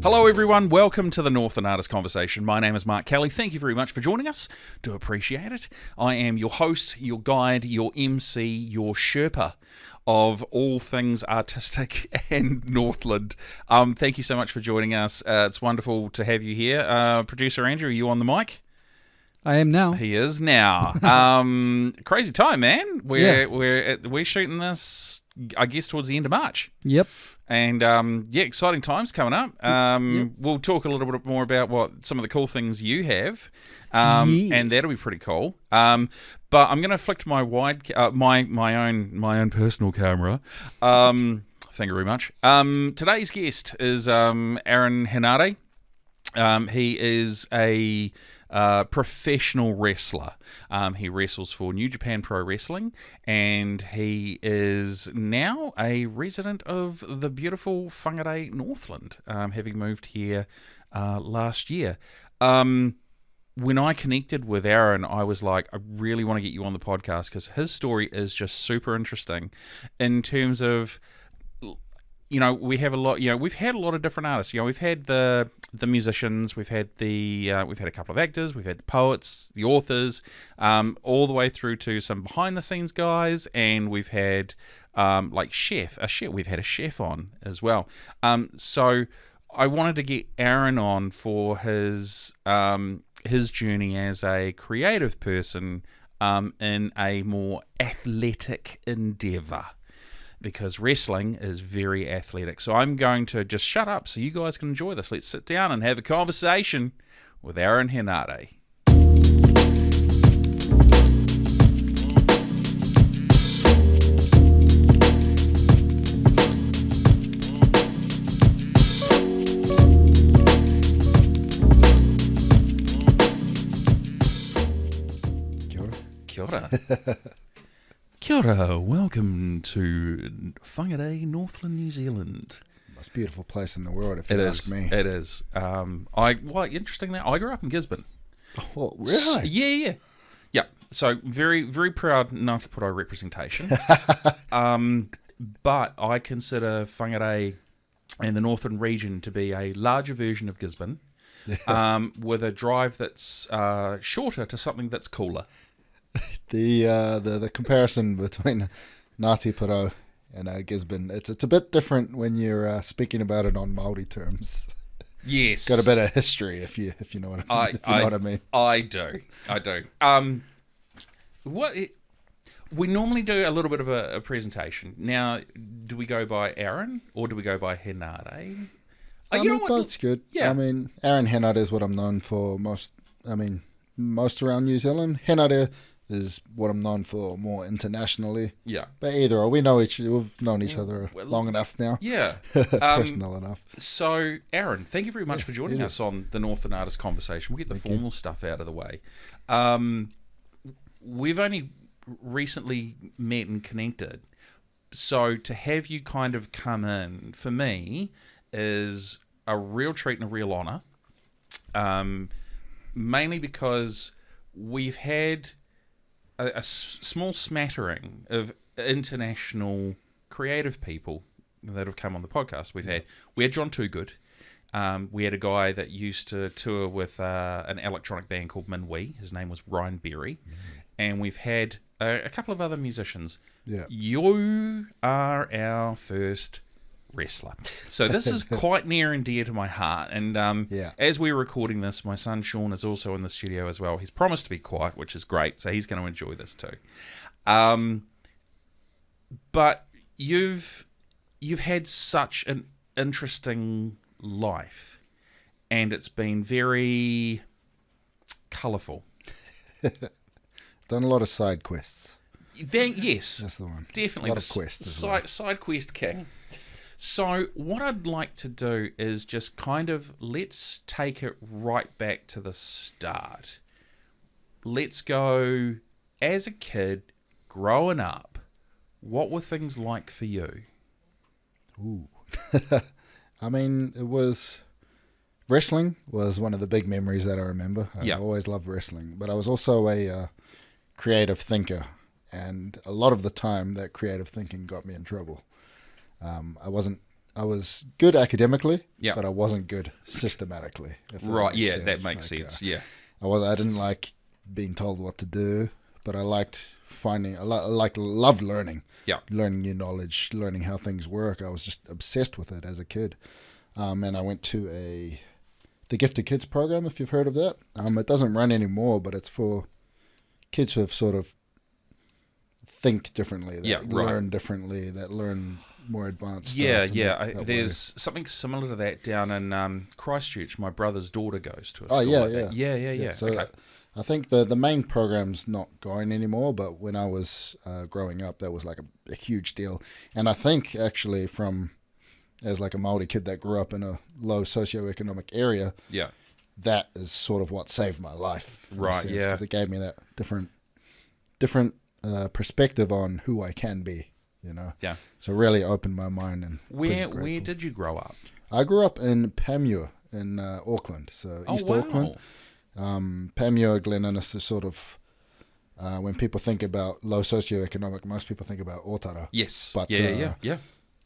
Hello everyone, welcome to the Northland Artists Conversation. My name is Mark Kelly. Thank you very much for joining us. Do appreciate it. I am your host, your guide, your MC, your Sherpa of all things artistic and Northland. Thank you so much for joining us. It's wonderful to have you here. Producer Andrew, are you on the mic? I am now. He is now. Crazy time, man. We're shooting this, I guess, towards the end of March. Yep. And exciting times coming up. We'll talk a little bit more about what some of the cool things you have, and that'll be pretty cool. But I'm going to flick to my my own personal camera. Thank you very much. Today's guest is Aaron Henare. He is a professional wrestler. He wrestles for New Japan Pro Wrestling, and he is now a resident of the beautiful Whangarei, Northland, having moved here last year. When I connected with Aaron, I was like, I really want to get you on the podcast because his story is just super interesting in terms of, we have a lot, we've had a lot of different artists. We've had the musicians, we've had a couple of actors, we've had the poets, the authors, all the way through to some behind the scenes guys, and we've had we've had a chef on as well. So I wanted to get Aaron on for his journey as a creative person in a more athletic endeavor, because wrestling is very athletic. So I'm going to just shut up so you guys can enjoy this. Let's sit down and have a conversation with Aaron Henare. Kia ora. Kia ora, welcome to Whangarei, Northland, New Zealand. Most beautiful place in the world, if you ask me. It is. Interestingly, I grew up in Gisborne. Oh, really? Yeah. So very, very proud Ngāti Porou representation. But I consider Whangarei and the Northern region to be a larger version of Gisborne, with a drive that's shorter to something that's cooler. The comparison between Ngāti Porou and Gisborne, it's a bit different when you're speaking about it on Māori terms. Yes, got a bit of history if you know what I mean. I do. We normally do a little bit of a presentation. Now, do we go by Aaron or do we go by Henare? Both's good. Yeah. I mean, Aaron Henare is what I'm known for most around New Zealand. Henare is what I'm known for more internationally. Yeah. But either or, we've known each other long enough now. Yeah. Personal enough. So, Aaron, thank you very much for joining us on the Northland Artists Conversation. We'll get the formal stuff out of the way. We've only recently met and connected. So, to have you kind of come in, for me, is a real treat and a real honour. Mainly because we've had a small smattering of international creative people that have come on the podcast. We had John Toogood. We had a guy that used to tour with an electronic band called Minwee. His name was Ryan Berry. And we've had a couple of other musicians. Yeah. You are our first wrestler. So this is quite near and dear to my heart. And as we're recording this, my son Sean is also in the studio as well. He's promised to be quiet, which is great. So he's going to enjoy this too. But you've had such an interesting life, and it's been very colourful. Done a lot of side quests. Yes, that's the one. Definitely, a lot of quests. Side quest king. So what I'd like to do is just kind of, let's take it right back to the start. Let's go, as a kid, growing up, what were things like for you? Ooh. I mean, wrestling was one of the big memories that I remember. I always loved wrestling, but I was also a creative thinker, and a lot of the time that creative thinking got me in trouble. I wasn't I was good academically, Yeah. but I wasn't good systematically. If that Right. makes Yeah, sense. that makes Like, sense. Yeah. I didn't like being told what to do, but I liked loved learning. Yeah. Learning new knowledge, learning how things work. I was just obsessed with it as a kid. And I went to the Gifted Kids program, if you've heard of that. It doesn't run anymore, but it's for kids who have sort of think differently, that learn differently, that learn more advanced stuff. There's something similar to that down in Christchurch. My brother's daughter goes to a school that. Yeah. So okay. I think the main program's not going anymore, but when I was growing up, that was like a huge deal. And I think actually as like a Māori kid that grew up in a low socioeconomic area, that is sort of what saved my life. Right, yeah. Because it gave me that different perspective on who I can be, you know. Yeah. So really opened my mind. And where did you grow up? I grew up in Panmure in Auckland, so East Auckland. Panmure, Glen Innes is sort of, when people think about low socioeconomic, most people think about Otara. Yes. But Yeah.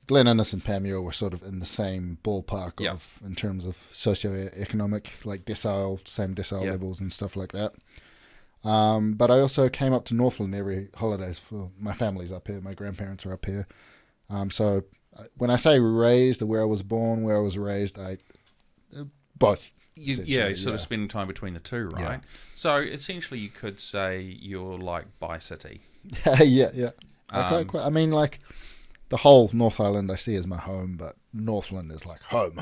Glen Innes and Panmure were sort of in the same ballpark in terms of socioeconomic, like same decile levels and stuff like that. But I also came up to Northland every holidays for my family's up here. My grandparents are up here. So when I say raised, or where I was born, where I was raised, both. You're sort of spending time between the two, right? Yeah. So essentially, you could say you're like bi-city. Yeah. I mean, like, the whole North Island I see as my home, but Northland is like home.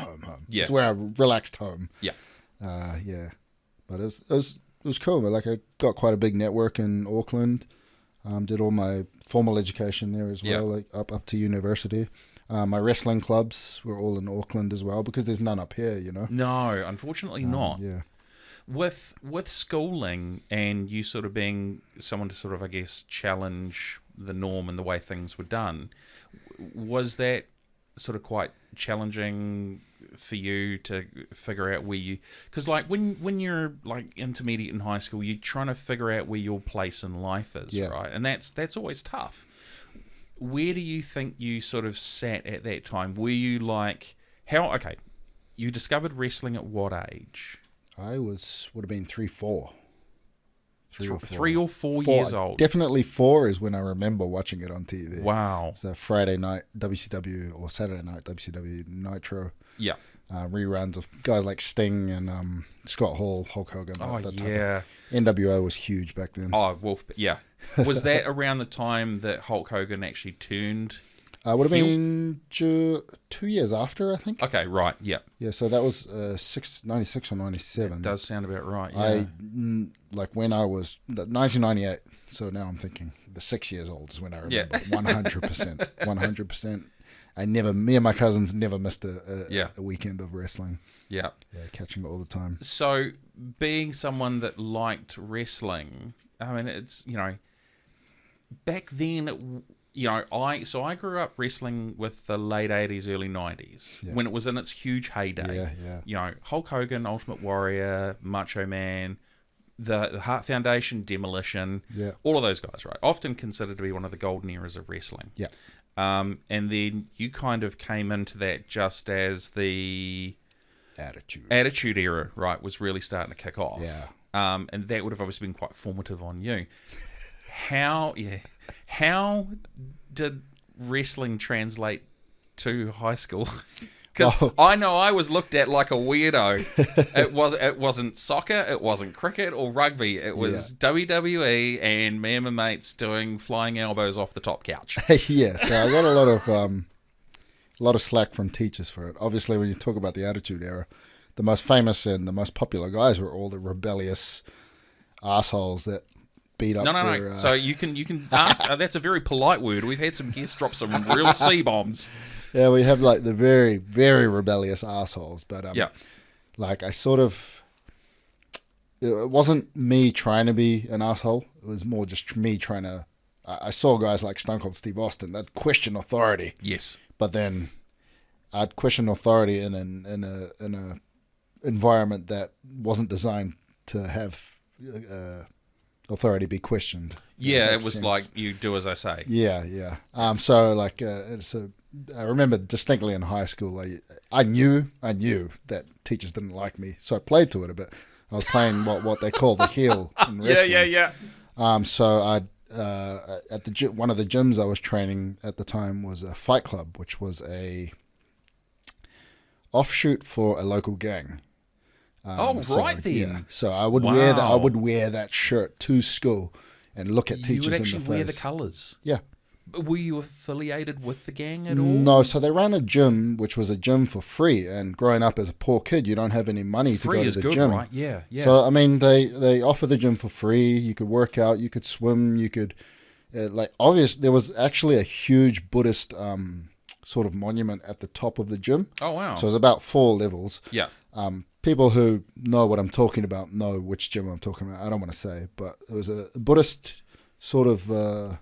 Yeah. It's where I relaxed home. Yeah. But it was cool. But like, I got quite a big network in Auckland. Did all my formal education there as well, like up to university. My wrestling clubs were all in Auckland as well, because there's none up here, you know. No, unfortunately not. Yeah. With schooling and you sort of being someone to sort of, I guess, challenge the norm and the way things were done, was that sort of quite challenging for you to figure out where you... Because like when you're like intermediate in high school, you're trying to figure out where your place in life is, right? And that's always tough. Where do you think you sort of sat at that time? Were you like... you discovered wrestling at what age? I would have been 3-4. 3 or 4 years old. Definitely 4 is when I remember watching it on TV. Wow. So Friday night WCW or Saturday night WCW Nitro. Yeah. Reruns of guys like Sting and Scott Hall, Hulk Hogan. NWO was huge back then. Oh, Wolf. Yeah. Was that around the time that Hulk Hogan actually turned? Would have been 2 years after, I think. Okay, right. Yeah. Yeah, so that was 96 or 97. That does sound about right. Yeah. When I was 1998. So now I'm thinking the 6 years old is when I remember. 100%. 100%. Me and my cousins never missed a weekend of wrestling. Yeah. Yeah, catching it all the time. So being someone that liked wrestling, I mean, it's, back then, I grew up wrestling with the late 80s, early 90s, when it was in its huge heyday. Yeah. Hulk Hogan, Ultimate Warrior, Macho Man, the Hart Foundation, Demolition, all of those guys, right? Often considered to be one of the golden eras of wrestling. Yeah. And then you kind of came into that just as the Attitude Era, right, was really starting to kick off. Yeah. And that would have obviously been quite formative on you. How did wrestling translate to high school? Because I know I was looked at like a weirdo. It wasn't soccer, it wasn't cricket or rugby. It was WWE and me and my mates doing flying elbows off the top couch. Yeah, so I got a lot of slack from teachers for it. Obviously, when you talk about the Attitude Era, the most famous and the most popular guys were all the rebellious assholes that beat up No. So you can ask. That's a very polite word. We've had some guests drop some real C-bombs. Yeah, we have like the very, very rebellious assholes. But like I sort of, it wasn't me trying to be an asshole. It was more just me trying to. I saw guys like Stone Cold Steve Austin that question authority. Yes. But then I'd question authority in a environment that wasn't designed to have authority be questioned. Yeah, it was like, you do as I say. Yeah. So like, I remember distinctly in high school, like, I knew that teachers didn't like me, so I played to it a bit. I was playing what they call the heel in wrestling. Yeah. So I at the one of the gyms I was training at the time was a fight club, which was a offshoot for a local gang. Right then. Yeah. So I would wear that shirt to school and look at teachers in the face. You would actually wear the colours. Yeah. Were you affiliated with the gang at all? No, so they ran a gym, which was a gym for free. And growing up as a poor kid, you don't have any money to go to the good, gym. Right? Yeah. So I mean, they offer the gym for free. You could work out, you could swim, you could there was actually a huge Buddhist sort of monument at the top of the gym. Oh wow! So it was about 4 levels. Yeah. People who know what I'm talking about know which gym I'm talking about. I don't want to say, but it was a Buddhist sort of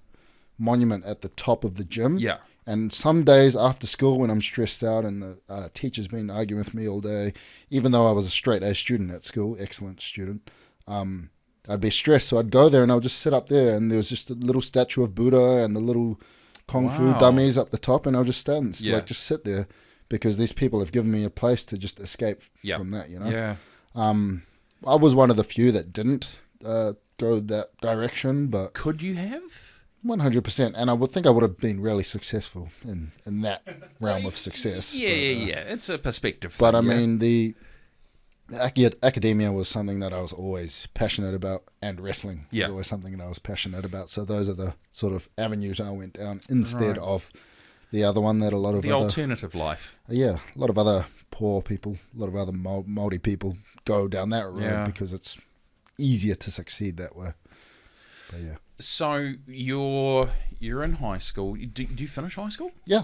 monument at the top of the gym. Yeah. And some days after school when I'm stressed out and the teacher's been arguing with me all day, even though I was a straight A student at school, excellent student, I'd be stressed. So I'd go there and I would just sit up there and there was just a little statue of Buddha and the little Kung Fu dummies up the top, and I'll just stand, just sit there because these people have given me a place to just escape from that, you know? Yeah. I was one of the few that didn't go that direction, but... Could you have? 100%, and I would think I would have been really successful in that realm of success. Yeah. It's a perspective. But I mean, the academia was something that I was always passionate about, and wrestling was always something that I was passionate about. So those are the sort of avenues I went down instead of the other one that a lot of the alternative life. Yeah, a lot of other poor people, a lot of other Māori people go down that road because it's easier to succeed that way. But yeah. So you're in high school. Do you finish high school? Yeah.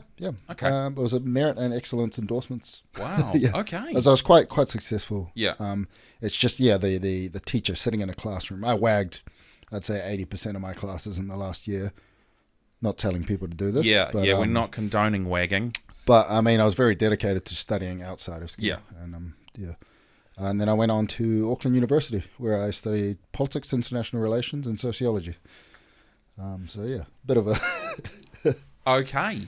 Okay. It was a merit and excellence endorsements. Wow. Yeah. Okay. As I was quite successful. Yeah. It's just the teacher sitting in a classroom. I wagged, I'd say 80% of my classes in the last year. Not telling people to do this. Yeah. But, we're not condoning wagging. But I mean, I was very dedicated to studying outside of school. Yeah. And and then I went on to Auckland University, where I studied politics, international relations, and sociology. So yeah, bit of a... Okay.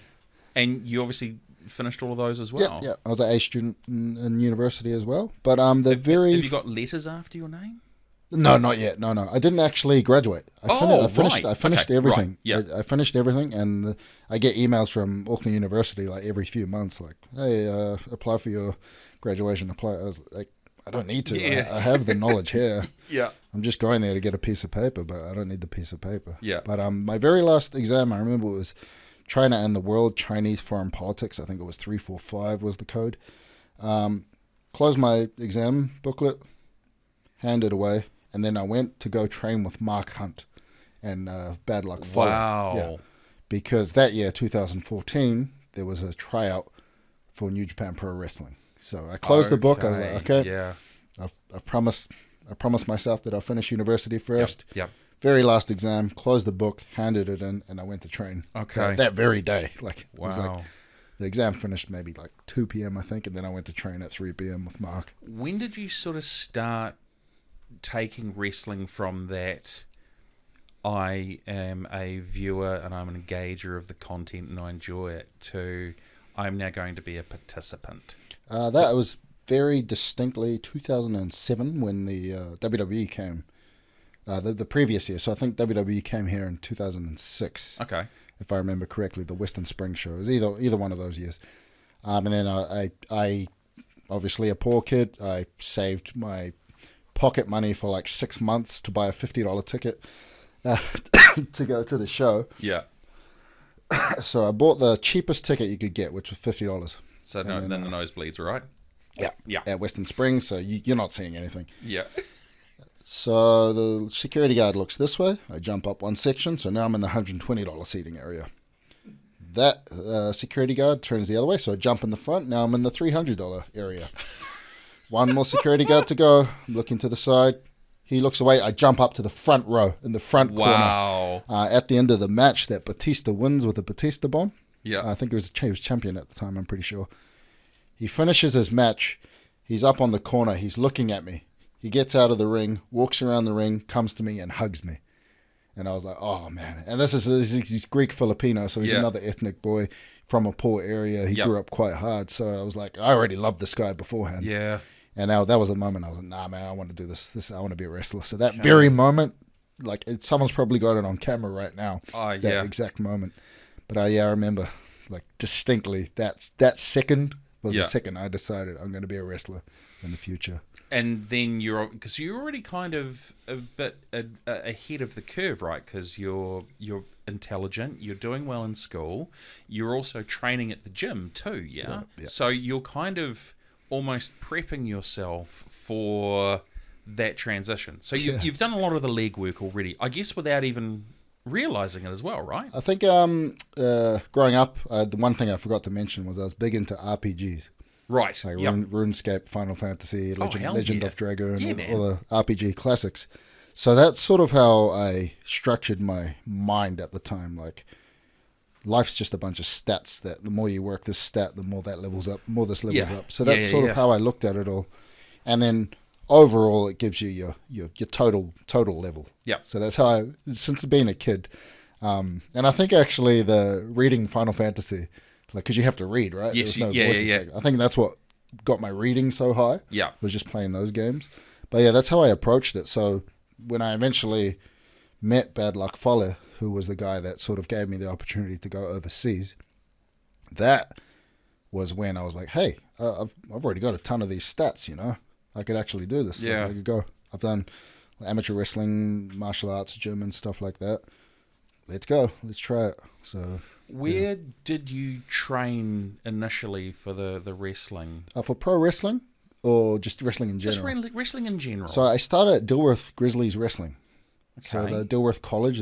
And you obviously finished all of those as well? Yeah. I was an A student in university as well. But have you got letters after your name? No, not yet. No. I didn't actually graduate. I finished everything. Right. Yeah. I finished everything, and I get emails from Auckland University like every few months, like, hey, apply for your graduation. Apply. I was like, I don't need to. Yeah. I have the knowledge here. Yeah. I'm just going there to get a piece of paper, but I don't need the piece of paper. Yeah. But my very last exam, I remember, was China and the World, Chinese Foreign Politics. I think it was 345 was the code. Closed my exam booklet, handed it away, and then I went to go train with Mark Hunt, and bad luck followed. Wow. Yeah. Because that year, 2014, there was a tryout for New Japan Pro Wrestling. So I closed the book. I was like, okay, yeah. I've promised myself that I'll finish university first. Yep. Very last exam, closed the book, handed it in, and I went to train. Okay. That very day. It wow. was like the exam finished maybe like 2 p.m. I think, and then I went to train at 3 p.m. with Mark. When did you sort of start taking wrestling from that I am a viewer and I'm an engager of the content and I enjoy it to I'm now going to be a participant? That was very distinctly 2007 when the WWE came. The previous year. So I think WWE came here in 2006. Okay. If I remember correctly, the Western Spring show. It was either one of those years. And then I obviously a poor kid, I saved my pocket money for like 6 months to buy a $50 ticket to go to the show. Yeah. So I bought the cheapest ticket you could get, which was $50. So then the nosebleeds, right? Yeah. At Western Spring, so you're not seeing anything. Yeah. So the security guard looks this way. I jump up one section, so now I'm in the $120 seating area. That security guard turns the other way, so I jump in the front. Now I'm in the $300 area. One more security guard to go. I'm looking to the side. He looks away. I jump up to the front row, in the front corner. Wow. At the end of the match that Batista wins with a Batista bomb. Yeah. I think he was champion at the time, I'm pretty sure. He finishes his match. He's up on the corner. He's looking at me. He gets out of the ring, walks around the ring, comes to me and hugs me. And I was like, oh, man. And he's Greek-Filipino, so he's another ethnic boy from a poor area. He grew up quite hard. So I was like, I already loved this guy beforehand. Yeah. And now that was a moment I was like, nah, man, I want to do this. I want to be a wrestler. So that very moment, like someone's probably got it on camera right now. Oh, that exact moment. But I remember like distinctly that second was the second I decided I'm going to be a wrestler in the future. And then because you're already kind of a bit ahead of the curve, right? Because you're intelligent, you're doing well in school, you're also training at the gym too, yeah? So you're kind of almost prepping yourself for that transition. So you've done a lot of the legwork already, I guess, without even realizing it as well, right? I think growing up, the one thing I forgot to mention was I was big into RPGs. Right. Like RuneScape, Final Fantasy, Legend of Dragon, all the RPG classics. So that's sort of how I structured my mind at the time. Like, life's just a bunch of stats that the more you work this stat, the more that levels up, the more this levels up. So that's sort of how I looked at it all. And then overall, it gives you your total level. Yeah. So that's how since being a kid. And I think actually the reading Final Fantasy, like, because you have to read, right? Yes, There's no voices back. I think that's what got my reading so high. Yeah, was just playing those games. But yeah, that's how I approached it. So when I eventually met Bad Luck Fale, who was the guy that sort of gave me the opportunity to go overseas, that was when I was like, hey, I've already got a ton of these stats, you know? I could actually do this. Yeah. Like, I could go. I've done amateur wrestling, martial arts, gym and stuff like that. Let's go. Let's try it. So... Where did you train initially for the wrestling? For pro wrestling or just wrestling in general? Just wrestling in general. So I started at Dilworth Grizzlies Wrestling. Okay. So the Dilworth College,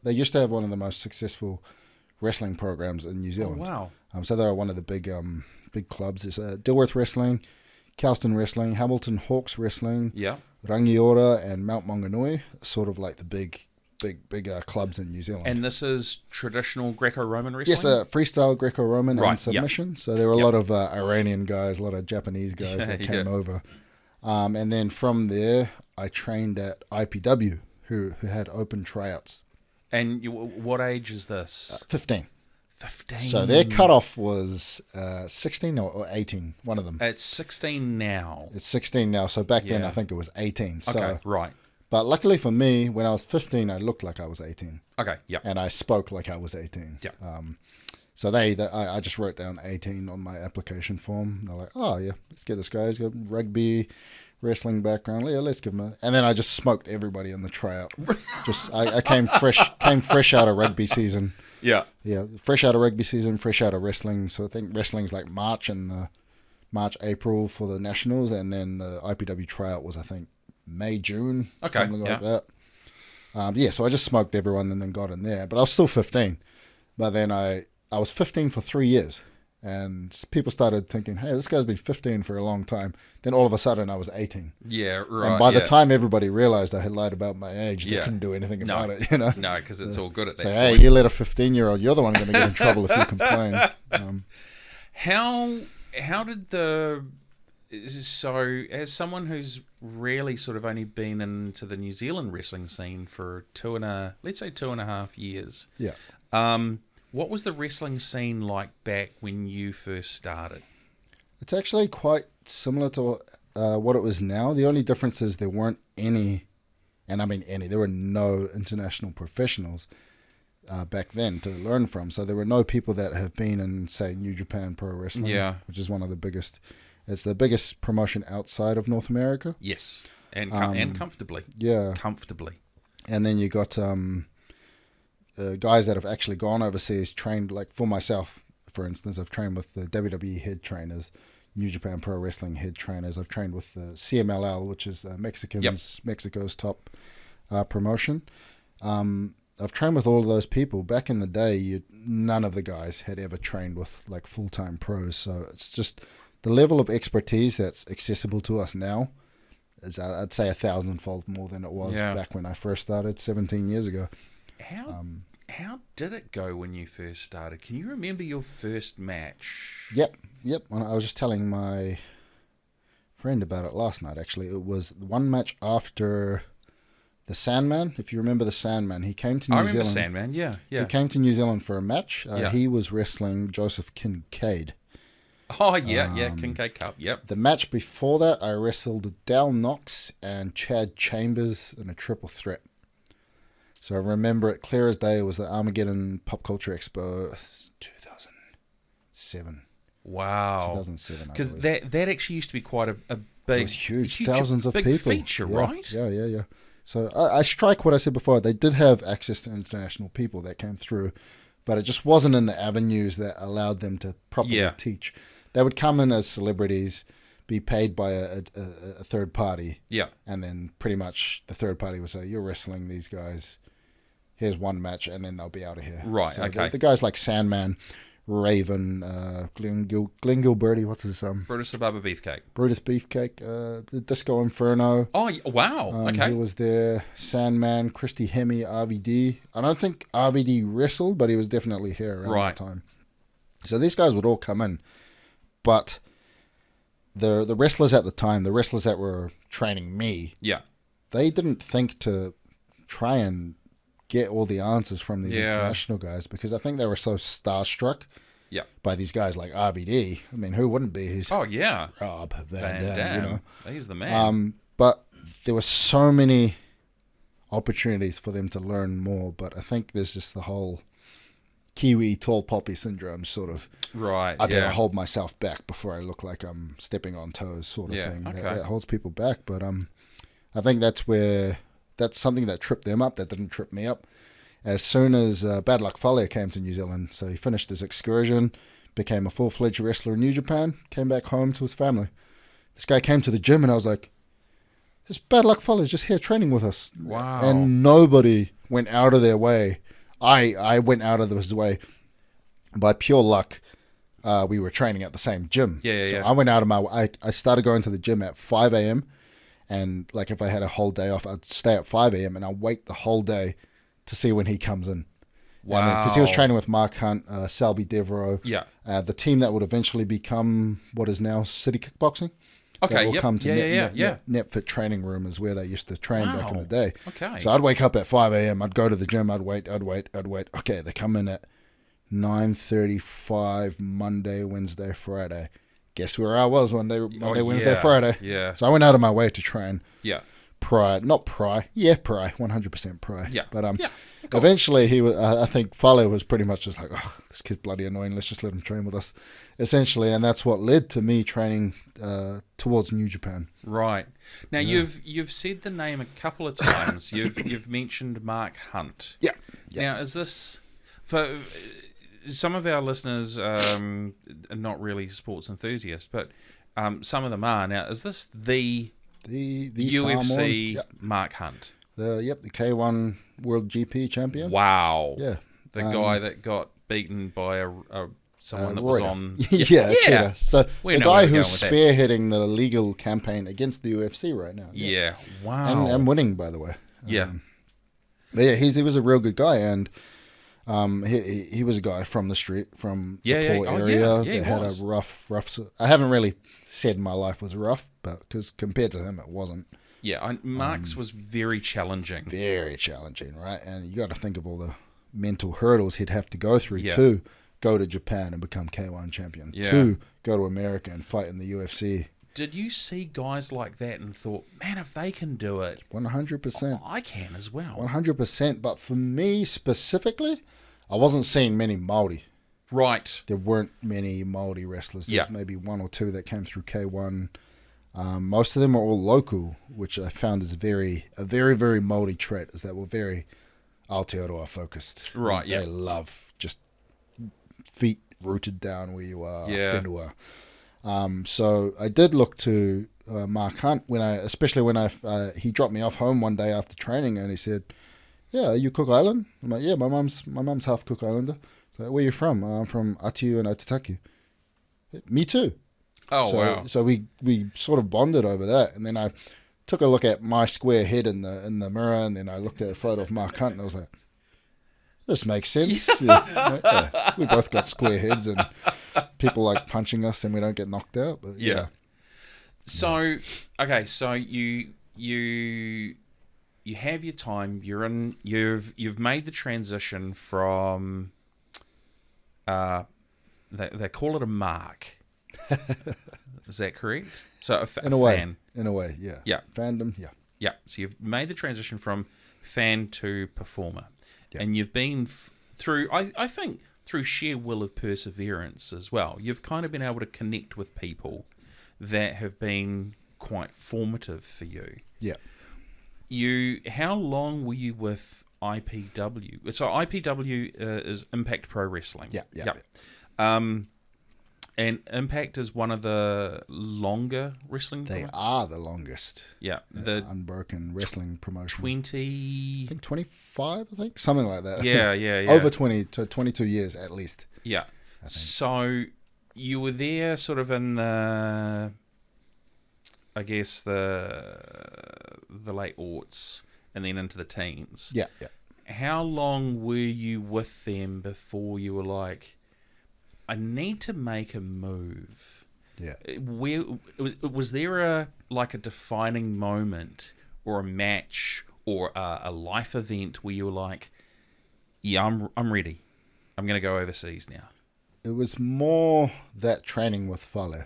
they used to have one of the most successful wrestling programs in New Zealand. Oh, wow. So they're one of the big clubs. There's Dilworth Wrestling, Kelston Wrestling, Hamilton Hawks Wrestling, Rangiora and Mount Maunganui, sort of like the big clubs in New Zealand. And this is traditional Greco-Roman wrestling? Yes, freestyle Greco-Roman and submission. So there were a lot of Iranian guys, a lot of Japanese guys that came over. And then from there, I trained at IPW, who had open tryouts. And what age is this? 15. 15. So their cutoff was 16 or 18, one of them. It's 16 now. It's 16 now. So back then, I think it was 18. So, okay, right. But luckily for me, when I was 15, I looked like I was 18. Okay, yeah. And I spoke like I was 18. Yeah. So I just wrote down 18 on my application form. They're like, oh, yeah, let's get this guy. He's got rugby, wrestling background. Yeah, let's give him a... And then I just smoked everybody in the tryout. I came fresh out of rugby season. Yeah. Yeah, fresh out of rugby season, fresh out of wrestling. So I think wrestling's like April for the Nationals. And then the IPW tryout was, I think, May, June, something like that. So I just smoked everyone and then got in there. But I was still 15. But then I was 15 for 3 years. And people started thinking, hey, this guy's been 15 for a long time. Then all of a sudden I was 18. Yeah, right. And by the time everybody realized I had lied about my age, they couldn't do anything about it, you know? No, because it's all good at that point. Hey, you let a 15-year-old, you're the one going to get in trouble if you complain. How did the... So, as someone who's really sort of only been into the New Zealand wrestling scene for 2.5 years, what was the wrestling scene like back when you first started? It's actually quite similar to what it was now. The only difference is there weren't any, and I mean any, there were no international professionals back then to learn from. So there were no people that have been in, say, New Japan Pro Wrestling, which is one of the biggest... It's the biggest promotion outside of North America. Yes, and comfortably. Yeah. Comfortably. And then you got guys that have actually gone overseas, trained, like for myself, for instance, I've trained with the WWE head trainers, New Japan Pro Wrestling head trainers. I've trained with the CMLL, which is Mexico's top promotion. I've trained with all of those people. Back in the day, none of the guys had ever trained with like full-time pros. So it's just... The level of expertise that's accessible to us now is, I'd say, 1,000-fold more than it was back when I first started 17 years ago. How did it go when you first started? Can you remember your first match? Yep. I was just telling my friend about it last night, actually. It was one match after the Sandman. If you remember the Sandman, he came to New Zealand. I remember Sandman, yeah. He came to New Zealand for a match. He was wrestling Joseph Kincaid. Oh, yeah, Kincaid Cup, yep. The match before that, I wrestled Dal Knox and Chad Chambers in a triple threat. So I remember it clear as day. It was the Armageddon Pop Culture Expo 2007. Wow. 2007, because that actually used to be quite a big... It was huge. Thousands of people. Big feature, right? Yeah. So I strike what I said before. They did have access to international people that came through, but it just wasn't in the avenues that allowed them to properly teach. They would come in as celebrities, be paid by a third party, and then pretty much the third party would say, "You're wrestling these guys. Here's one match," and then they'll be out of here. Right. So okay. The guys like Sandman, Raven, Glenn Gilberti, what's his Brutus the Barber Beefcake. Brutus Beefcake, the Disco Inferno. Oh wow! Okay. He was there. Sandman, Christy Hemme, RVD. I don't think RVD wrestled, but he was definitely here around that time. So these guys would all come in, but the wrestlers at the time, the wrestlers that were training me, they didn't think to try and get all the answers from these international guys, because I think they were so starstruck by these guys like RVD. I mean, who wouldn't be? He's Rob Van Dam, you know. He's the man. But there were so many opportunities for them to learn more, but I think there's just the whole Kiwi tall poppy syndrome sort of. Right. I better hold myself back before I look like I'm stepping on toes sort of thing. Okay. That holds people back, but I think that's something that tripped them up, that didn't trip me up. As soon as Bad Luck Fale came to New Zealand, so he finished his excursion, became a full-fledged wrestler in New Japan, came back home to his family. This guy came to the gym and I was like, this Bad Luck Fale is just here training with us. Wow. And nobody went out of their way. I went out of his way. By pure luck, we were training at the same gym. So I went out of my way. I started going to the gym at 5 a.m. And like if I had a whole day off, I'd stay at 5 a.m. and I'd wait the whole day to see when he comes in. Wow. Because he was training with Mark Hunt, Selby Devereaux. Yeah. The team that would eventually become what is now City Kickboxing. Okay. Will come to Netfit Training Room is where they used to train back in the day. Okay. So I'd wake up at 5 a.m. I'd go to the gym. I'd wait. Okay, they come in at 9:35 Monday, Wednesday, Friday. Guess where I was Monday, Wednesday, Friday. Yeah. So I went out of my way to try and pry. 100% pry. Yeah. But cool. Eventually he was. I think Fale was pretty much just like, oh, this kid's bloody annoying. Let's just let him train with us, essentially, and that's what led to me training towards New Japan. Right. Now you've said the name a couple of times. You've mentioned Mark Hunt. Yeah. Now is this for some of our listeners? Are not really sports enthusiasts, but some of them are. Now is this the UFC Mark Hunt? The K1 World GP champion. Wow. Yeah. The guy that got beaten by someone that was on... Cheetah. So the guy who's spearheading the legal campaign against the UFC right now. Yeah. Wow. And winning, by the way. But yeah, he was a real good guy, and he was a guy from the street, from the poor area that had a rough... I haven't really said my life was rough, but because compared to him, it wasn't. Yeah, Mark's was very challenging. Very challenging, right? And you got to think of all the mental hurdles he'd have to go through to go to Japan and become K1 champion, to go to America and fight in the UFC. Did you see guys like that and thought, man, if they can do it, 100%, I can as well. 100%. But for me specifically, I wasn't seeing many Māori. Right. There weren't many Māori wrestlers. There's maybe one or two that came through K1. Most of them are all local, which I found is a very, very Māori trait, is that we're very Aotearoa focused. Right, They love just feet rooted down where you are, whenua. So I did look to Mark Hunt, especially when he dropped me off home one day after training, and he said, "Yeah, are you Cook Island?" I'm like, "Yeah, my mum's half Cook Islander." So, "Where are you from?" "I'm from Atiu and Atutaki." "Me too." Oh, wow. So we sort of bonded over that, and then I took a look at my square head in the mirror, and then I looked at a photo of Mark Hunt, and I was like, this makes sense. We both got square heads, and people like punching us, and we don't get knocked out. But So, okay, so you have your time. You've made the transition from they call it a mark. Is that correct? So in a way, yeah. Yeah. Fandom, yeah. Yeah. So you've made the transition from fan to performer, and you've been through. I think through sheer will of perseverance as well. You've kind of been able to connect with people that have been quite formative for you. Yeah. How long were you with IPW? So IPW is Impact Pro Wrestling. Yeah. And Impact is one of the longer wrestling. They are the longest. Yeah, the unbroken wrestling promotion. 20. I think 25. I think something like that. Yeah. Over 20 to 22 years at least. Yeah. So you were there, sort of in the, I guess the late aughts, and then into the teens. Yeah. How long were you with them before you were like, I need to make a move? Yeah. Where was there a defining moment or a match or a life event where you were like, yeah, I'm ready. I'm going to go overseas now. It was more that training with Fale.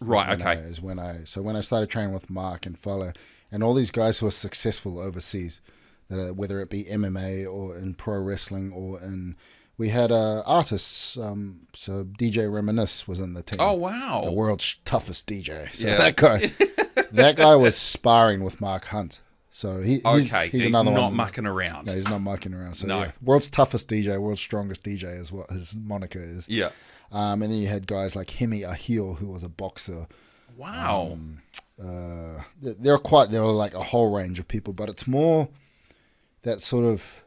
Right. Okay. When I started training with Mark and Fale and all these guys who are successful overseas, whether it be MMA or in pro wrestling or in. We had artists, so DJ Reminisce was in the team. Oh, wow. The world's toughest DJ. So that guy was sparring with Mark Hunt. So he's another one. Not mucking around. No, he's not mucking around. So no. Yeah, world's toughest DJ, world's strongest DJ is what his moniker is. Yeah. And then you had guys like Hemi Ahil, who was a boxer. Wow. There were like a whole range of people, but it's more that sort of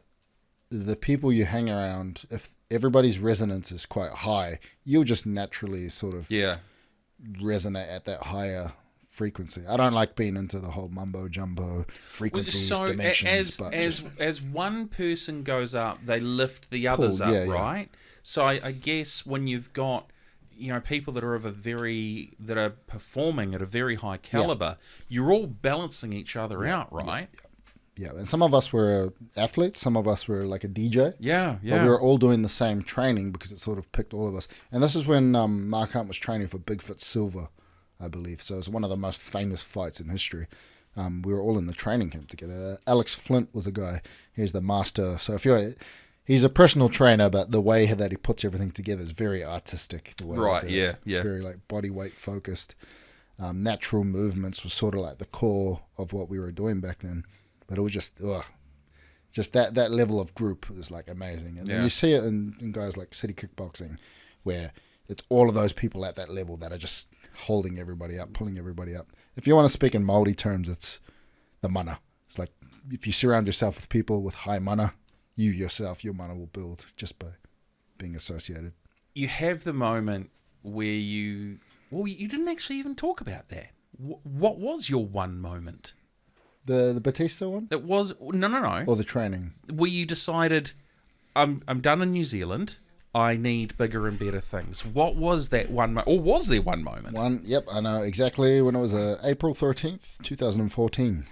the people you hang around. If everybody's resonance is quite high, you'll just naturally sort of resonate at that higher frequency. I don't like being into the whole mumbo jumbo frequencies, dimensions. As one person goes up, they lift the others up, right? Yeah. So I guess when you've got people that are that are performing at a very high caliber, you're all balancing each other out, right? Yeah, and some of us were athletes, some of us were like a DJ. Yeah. But we were all doing the same training because it sort of picked all of us. And this is when Mark Hunt was training for Bigfoot Silver, I believe. So it was one of the most famous fights in history. We were all in the training camp together. Alex Flint was the guy. He's the master. So he's a personal trainer, but the way that he puts everything together is very artistic. The way It's very like body weight focused. Natural movements was sort of like the core of what we were doing back then. But it was just that level of group is like amazing. And then you see it in guys like City Kickboxing, where it's all of those people at that level that are just holding everybody up, pulling everybody up. If you want to speak in Māori terms, it's the mana. It's like if you surround yourself with people with high mana, your mana will build just by being associated. You have the moment where you didn't actually even talk about that. What was your one moment? The Batista one? It was no. Or the training? Where you decided, I'm done in New Zealand. I need bigger and better things. What was that one or was there one moment? Yep, I know exactly when it was. April 13th, 2014.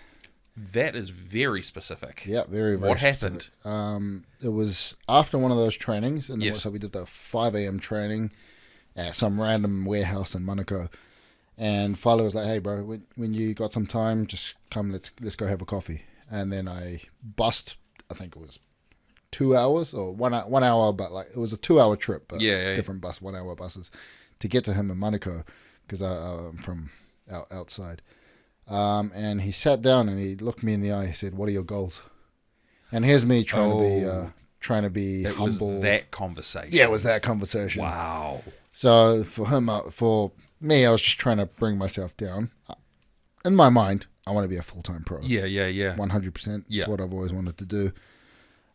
That is very specific. Yeah, very, very What specific. Happened? It was after one of those trainings, and so we did the 5 a.m. training at some random warehouse in Manukau. And Philo was like, "Hey, bro, when you got some time, just come. Let's go have a coffee." And then I bussed. I think it was 2 hours or 1 hour, but like it was a 2 hour trip, but different bus, 1 hour buses to get to him in Manukau because I'm from outside. And he sat down and he looked me in the eye. He said, "What are your goals?" And here's me trying to be humble. It was that conversation. Yeah, it was that conversation. Wow. So for him, for me, I was just trying to bring myself down. In my mind, I want to be a full-time pro. Yeah. 100%. That's what I've always wanted to do.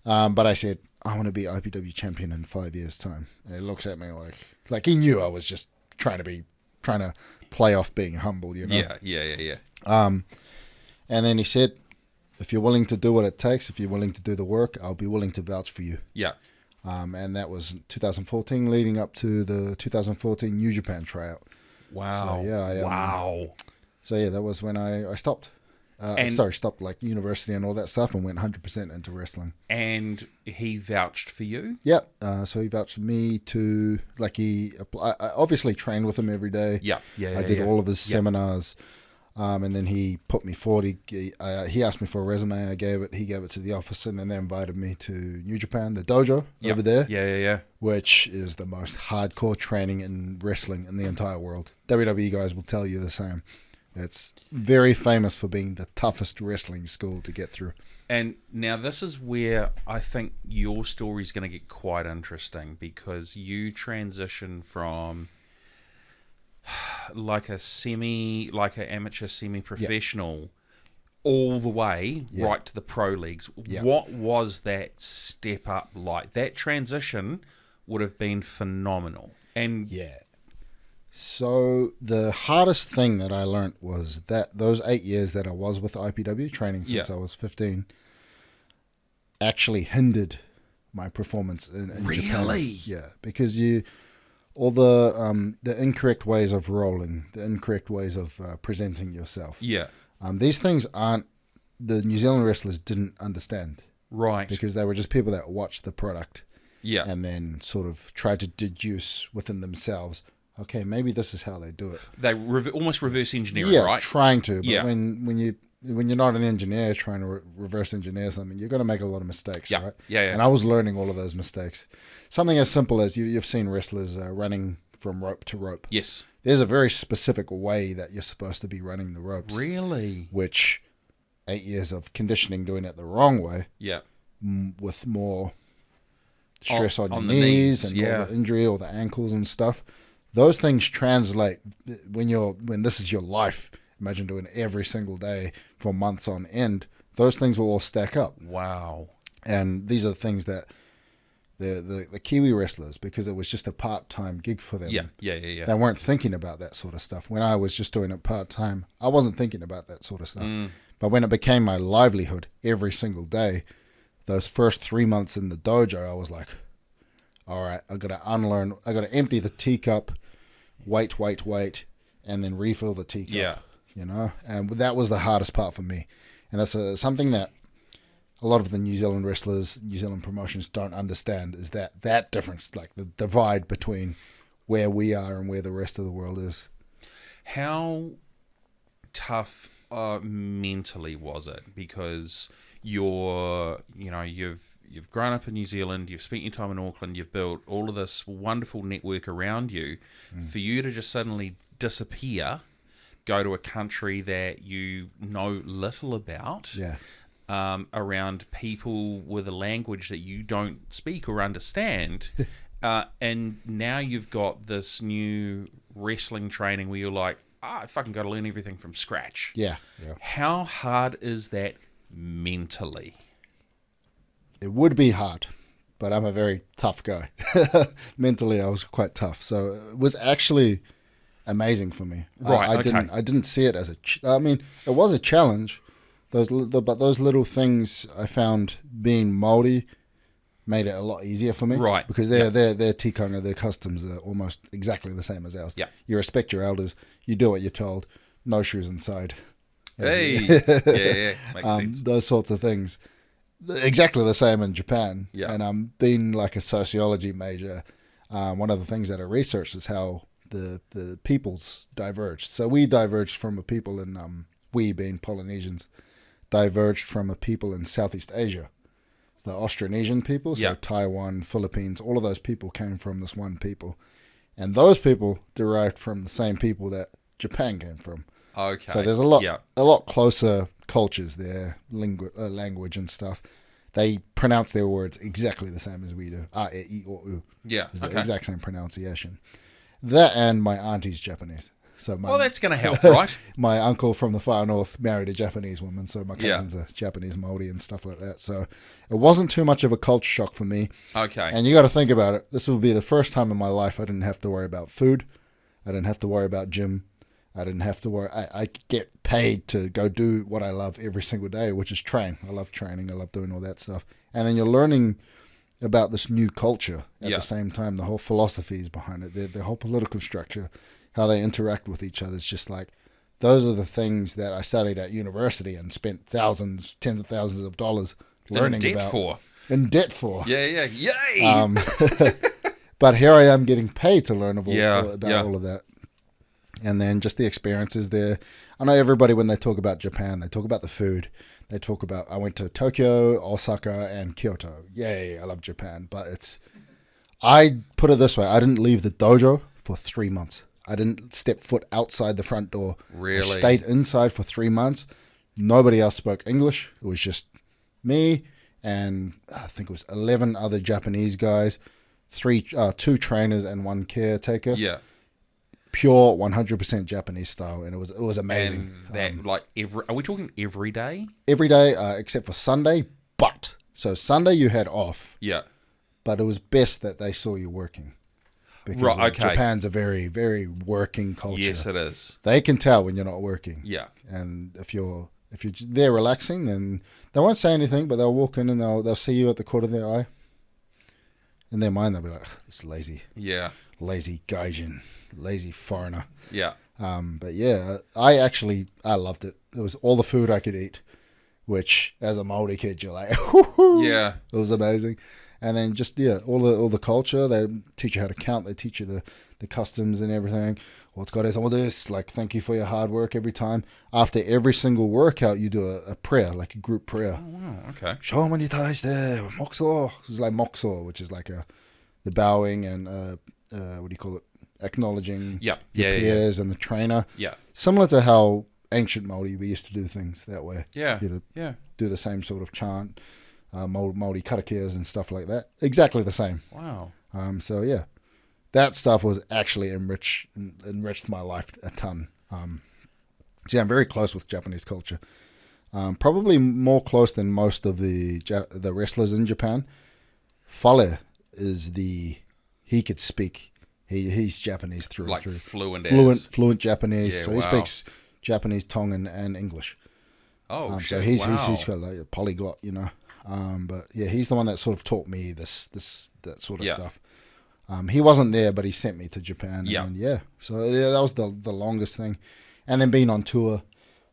But I said, I want to be IPW champion in 5 years' time. And he looks at me like he knew I was just trying to play off being humble, you know? Yeah. And then he said, if you're willing to do what it takes, if you're willing to do the work, I'll be willing to vouch for you. Yeah. And that was 2014, leading up to the 2014 New Japan tryout. Wow. So, yeah. Wow. So yeah, that was when I stopped. Stopped like university and all that stuff and went 100% into wrestling. And he vouched for you? Yeah. So he vouched for me to, like I obviously trained with him every day. Yeah. I did all of his seminars. And then he put me forward. He asked me for a resume. I gave it. He gave it to the office, and then they invited me to New Japan, the dojo over there. Yeah. Which is the most hardcore training in wrestling in the entire world. WWE guys will tell you the same. It's very famous for being the toughest wrestling school to get through. And now this is where I think your story is going to get quite interesting, because you transition from like an amateur semi-professional all the way right to the pro leagues. What was that step up like? That transition would have been phenomenal. And so the hardest thing that I learned was that those 8 years that I was with IPW training since I was 15 actually hindered my performance in Japan. Really? Yeah, because all the incorrect ways of rolling, the incorrect ways of presenting yourself. Yeah. These things the New Zealand wrestlers didn't understand. Right. Because they were just people that watched the product. Yeah. And then sort of tried to deduce within themselves, okay, maybe this is how they do it. They almost reverse engineering, right? Trying to. But when you're not an engineer trying to reverse engineer something, you're going to make a lot of mistakes, right? Yeah. And I was learning all of those mistakes. Something as simple as you've seen wrestlers running from rope to rope. Yes. There's a very specific way that you're supposed to be running the ropes. Really? Which 8 years of conditioning doing it the wrong way. Yeah. With more stress on your the knees and all the injury or the ankles and stuff. Those things translate when this is your life. Imagine doing it every single day for months on end. Those things will all stack up. Wow. And these are the things that the Kiwi wrestlers, because it was just a part-time gig for them. Yeah. They weren't thinking about that sort of stuff. When I was just doing it part-time, I wasn't thinking about that sort of stuff. But when it became my livelihood every single day, those first 3 months in the dojo, I was like, all right, I got to empty the teacup, wait, and then refill the teacup. Yeah. You know, and that was the hardest part for me. And that's something that a lot of the New Zealand wrestlers, New Zealand promotions don't understand, is that difference, like the divide between where we are and where the rest of the world is. How tough mentally was it? Because you've grown up in New Zealand, you've spent your time in Auckland, you've built all of this wonderful network around you. For you to just suddenly disappear, go to a country that you know little about, around people with a language that you don't speak or understand, and now you've got this new wrestling training where you're like, I fucking got to learn everything from scratch. Yeah. How hard is that mentally? It would be hard, but I'm a very tough guy. Mentally, I was quite tough. So it was actually amazing for me. Right. I didn't see it as it was a challenge. But those little things I found being Māori made it a lot easier for me. Right. Because their tikanga, their customs are almost exactly the same as ours. Yeah. You respect your elders. You do what you're told. No shoes inside. Hey. Yeah. Makes sense. Those sorts of things. Exactly the same in Japan. Yeah. And being like a sociology major, one of the things that I researched is how the peoples diverged. So we diverged from a people in, we being Polynesians, diverged from a people in Southeast Asia. So the Austronesian people, so Taiwan, Philippines, all of those people came from this one people. And those people derived from the same people that Japan came from. Okay. So there's a lot closer cultures there, language and stuff. They pronounce their words exactly the same as we do. A, E, I, O, U. Yeah. It's the exact same pronunciation. That and my auntie's Japanese. So that's going to help, right? My uncle from the far north married a Japanese woman, so my cousins are Japanese Māori and stuff like that. So it wasn't too much of a culture shock for me. Okay. And you got to think about it. This will be the first time in my life I didn't have to worry about food. I didn't have to worry about gym. I didn't have to worry. I get paid to go do what I love every single day, which is train. I love training. I love doing all that stuff. And then you're learning about this new culture at the same time. The whole philosophies behind it, the whole political structure, how they interact with each other. It's just like those are the things that I studied at university and spent thousands, tens of thousands of dollars learning about. In debt for. Yeah. Yay! But here I am getting paid to learn about Yeah. all of that. And then just the experiences there. I know everybody, when they talk about Japan, they talk about the food. They talk about, I went to Tokyo, Osaka, and Kyoto. Yay, I love Japan. But I put it this way. I didn't leave the dojo for 3 months. I didn't step foot outside the front door. Really? I stayed inside for 3 months. Nobody else spoke English. It was just me and I think it was 11 other Japanese guys, 2 trainers and 1 caretaker. Yeah. Pure 100% Japanese style, and it was amazing. And that are we talking every day? Every day except for Sunday, so Sunday you had off. Yeah. But it was best that they saw you working. Because right, okay. Japan's a very, very working culture. Yes, it is. They can tell when you're not working. Yeah. And if you're there relaxing, then they won't say anything, but they'll walk in and they'll see you at the corner of their eye. In their mind, they'll be like, "This lazy, lazy gaijin, lazy foreigner." Yeah. But yeah, I loved it. It was all the food I could eat, which as a Māori kid, you're like, yeah, it was amazing. And then just all the culture. They teach you how to count. They teach you the customs and everything. Like, thank you for your hard work every time. After every single workout, you do a prayer, like a group prayer. Oh, wow, okay. Shōma ni taraishite, mokso. It's like mokso, which is like the bowing and, what do you call it? Acknowledging your peers and the trainer. Yeah. Similar to how ancient Māori, we used to do things that way. Yeah. Do the same sort of chant, Māori karakias and stuff like that. Exactly the same. Wow. So yeah. That stuff was actually enriched my life a ton. So yeah, I'm very close with Japanese culture. Probably more close than most of the wrestlers in Japan. Fale is he could speak. He's Japanese through and through. Fluent Japanese. Yeah, so he speaks Japanese, Tongan, and English. Oh, so he's got like a polyglot, you know. But yeah, he's the one that sort of taught me that sort of stuff. He wasn't there, but he sent me to Japan. And so that was the longest thing. And then being on tour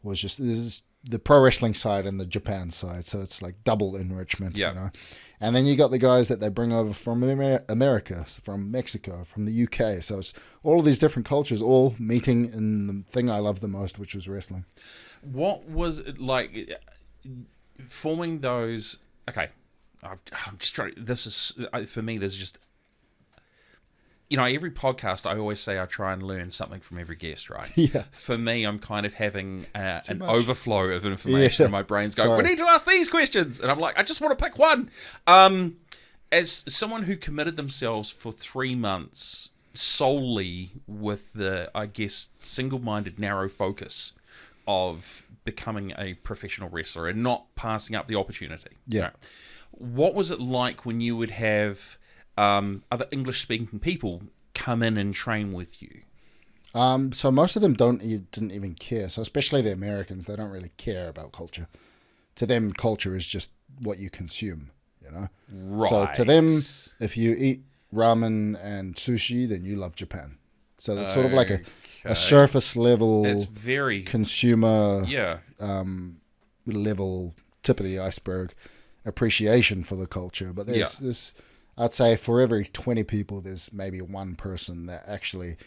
was just, this is the pro wrestling side and the Japan side. So it's like double enrichment, you know. And then you got the guys that they bring over from America, from Mexico, from the UK. So it's all of these different cultures all meeting in the thing I love the most, which was wrestling. What was it like forming those? Okay, I'm just trying. This is for me. There's just, you know, every podcast I always say I try and learn something from every guest, right? Yeah. For me, I'm kind of having an overflow of information in my brain's going, we need to ask these questions. And I'm like, I just want to pick one. As someone who committed themselves for 3 months solely with the, I guess, single-minded, narrow focus of becoming a professional wrestler and not passing up the opportunity. Yeah. Right? What was it like when you would have other English-speaking people come in and train with you? So most of them didn't even care. So especially the Americans, they don't really care about culture. To them, culture is just what you consume, you know? Right. So to them, if you eat ramen and sushi, then you love Japan. So it's sort of like a surface level, it's very consumer level, tip of the iceberg appreciation for the culture. But there's I'd say for every 20 people, there's maybe one person that actually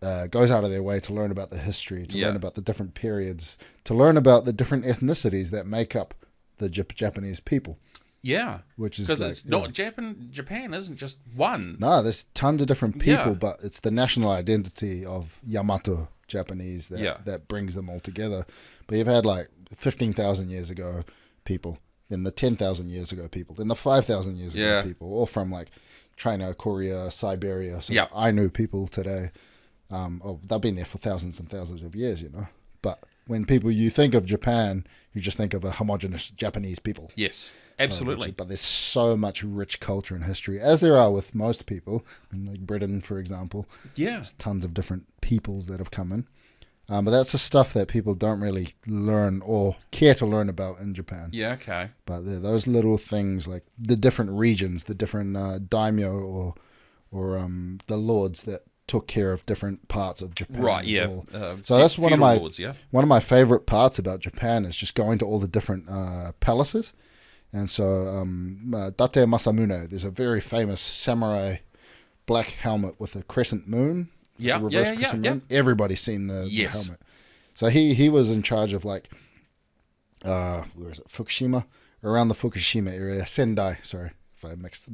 goes out of their way to learn about the history, to learn about the different periods, to learn about the different ethnicities that make up the Japanese people. Yeah, which is because it's not Japan isn't just one. No, there's tons of different people, but it's the national identity of Yamato Japanese that brings them all together. But you've had like 15,000 years ago people, then the 10,000 years ago people, then the 5,000 years ago people, all from like China, Korea, Siberia. So I knew people today. They've been there for thousands and thousands of years, you know. But when you think of Japan, you just think of a homogenous Japanese people. Yes, absolutely. But there's so much rich culture and history, as there are with most people. I mean, like Britain, for example. Yeah. There's tons of different peoples that have come in. But that's the stuff that people don't really learn or care to learn about in Japan. Yeah, okay. But those little things, like the different regions, the different daimyo or the lords that took care of different parts of Japan. Right, yeah. So that's one of my lords, yeah? one of my favorite parts about Japan is just going to all the different palaces. And so Date Masamune, there's a very famous samurai black helmet with a crescent moon. Yeah, Crescent moon. Everybody's seen the helmet. So he was in charge of like where is it? Fukushima, around the Fukushima area. Sendai, sorry, if I mixed.